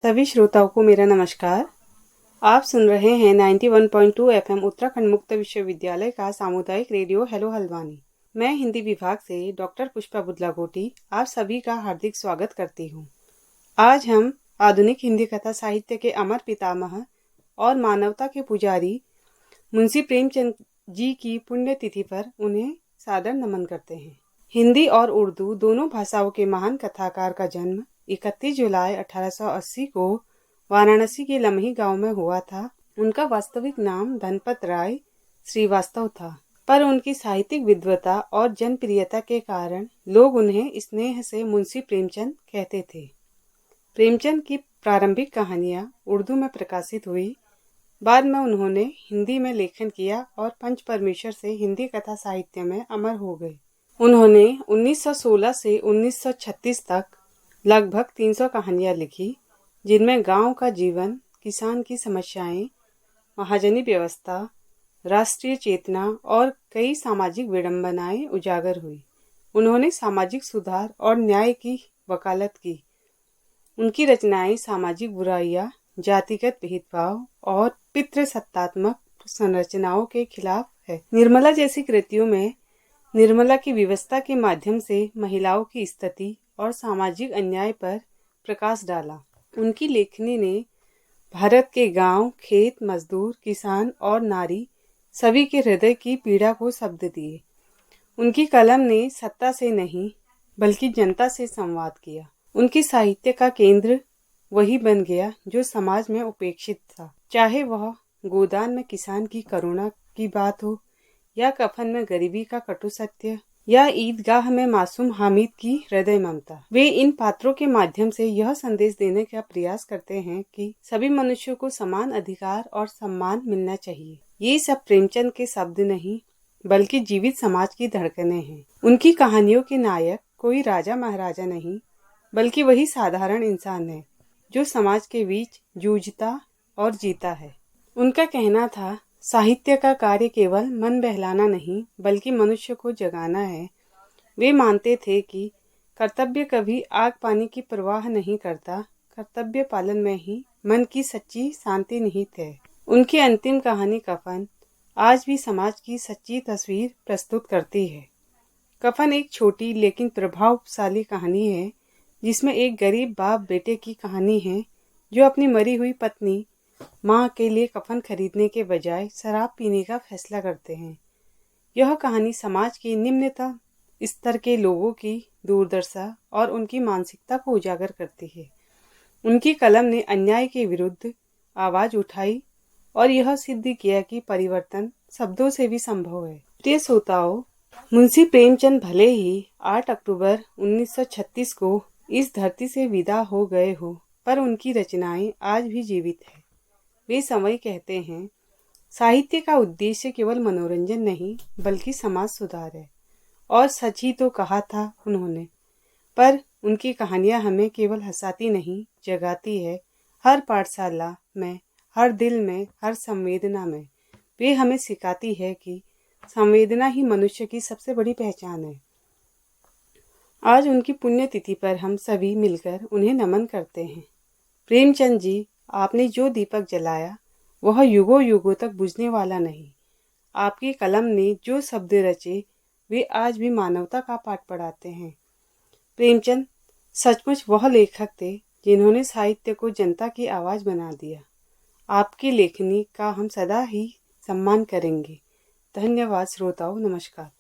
सभी श्रोताओं को मेरा नमस्कार। आप सुन रहे हैं 91.2 एफएम उत्तराखंड मुक्त विश्वविद्यालय का सामुदायिक रेडियो हेलो हल्द्वानी। मैं हिंदी विभाग से डॉक्टर पुष्पा बुदलागोटी आप सभी का हार्दिक स्वागत करती हूँ। आज हम आधुनिक हिंदी कथा साहित्य के अमर पितामह और मानवता के पुजारी मुंशी प्रेमचंद जी की पुण्यतिथि पर उन्हें सादर नमन करते हैं। हिंदी और उर्दू दोनों भाषाओं के महान कथाकार का जन्म 31 जुलाई 1880 को वाराणसी के लम्ही गांव में हुआ था। उनका वास्तविक नाम धनपत राय श्रीवास्तव था, पर उनकी साहित्यिक विद्वता और जनप्रियता के कारण लोग उन्हें स्नेह से मुंशी प्रेमचंद कहते थे। प्रेमचंद की प्रारंभिक कहानियां उर्दू में प्रकाशित हुई। बाद में उन्होंने हिंदी में लेखन किया और पंच परमेश्वर से हिंदी कथा साहित्य में अमर हो गए। उन्होंने 1916 से 1936 तक लगभग 300 कहानियां लिखी, जिनमें गांव का जीवन, किसान की समस्याएं, महाजनी व्यवस्था, राष्ट्रीय चेतना और कई सामाजिक विडंबनाएं उजागर हुई। उन्होंने सामाजिक सुधार और न्याय की वकालत की। उनकी रचनाएं सामाजिक बुराइयां, जातिगत भेदभाव और पितृसत्तात्मक संरचनाओं के खिलाफ है। निर्मला जैसी कृतियों में निर्मला की व्यवस्था के माध्यम से महिलाओं की स्थिति और सामाजिक अन्याय पर प्रकाश डाला। उनकी लेखनी ने भारत के गांव, खेत मजदूर, किसान और नारी सभी के हृदय की पीड़ा को शब्द दिए। उनकी कलम ने सत्ता से नहीं बल्कि जनता से संवाद किया। उनकी साहित्य का केंद्र वही बन गया जो समाज में उपेक्षित था, चाहे वह गोदान में किसान की करुणा की बात हो या कफन में गरीबी का कटु सत्य या ईदगाह में मासूम हामिद की हृदय ममता। वे इन पात्रों के माध्यम से यह संदेश देने का प्रयास करते हैं कि सभी मनुष्यों को समान अधिकार और सम्मान मिलना चाहिए। ये सब प्रेमचंद के शब्द नहीं बल्कि जीवित समाज की धड़कनें हैं। उनकी कहानियों के नायक कोई राजा महाराजा नहीं बल्कि वही साधारण इंसान है जो समाज के बीच जूझता और जीता है। उनका कहना था, साहित्य का कार्य केवल मन बहलाना नहीं बल्कि मनुष्य को जगाना है। वे मानते थे कि कर्तव्य कभी आग पानी की परवाह नहीं करता, कर्तव्य पालन में ही मन की सच्ची शांति निहित है। उनकी अंतिम कहानी कफन आज भी समाज की सच्ची तस्वीर प्रस्तुत करती है। कफन एक छोटी लेकिन प्रभावशाली कहानी है, जिसमें एक गरीब बाप बेटे की कहानी है जो अपनी मरी हुई पत्नी माँ के लिए कफन खरीदने के बजाय शराब पीने का फैसला करते हैं। यह कहानी समाज के निम्नतम स्तर के लोगों की दुर्दशा और उनकी मानसिकता को उजागर करती है। उनकी कलम ने अन्याय के विरुद्ध आवाज उठाई और यह सिद्ध किया कि परिवर्तन शब्दों से भी संभव है। प्रिय श्रोताओं, मुंशी प्रेमचंद भले ही 8 अक्टूबर 1936 को इस धरती से विदा हो गए हो, पर उनकी रचनाएं आज भी जीवित है। वे समय कहते हैं, साहित्य का उद्देश्य केवल मनोरंजन नहीं बल्कि समाज सुधार है। और सच ही तो कहा था उन्होंने। पर उनकी कहानियां हमें केवल हंसाती नहीं, जगाती है। हर पाठशाला में, हर दिल में, हर संवेदना में वे हमें सिखाती है कि संवेदना ही मनुष्य की सबसे बड़ी पहचान है। आज उनकी पुण्यतिथि पर हम सभी मिलकर उन्हें नमन करते हैं। प्रेमचंद जी, आपने जो दीपक जलाया वह युगों युगों तक बुझने वाला नहीं। आपकी कलम ने जो शब्द रचे वे आज भी मानवता का पाठ पढ़ाते हैं। प्रेमचंद सचमुच वह लेखक थे जिन्होंने साहित्य को जनता की आवाज बना दिया। आपकी लेखनी का हम सदा ही सम्मान करेंगे। धन्यवाद श्रोताओं, नमस्कार।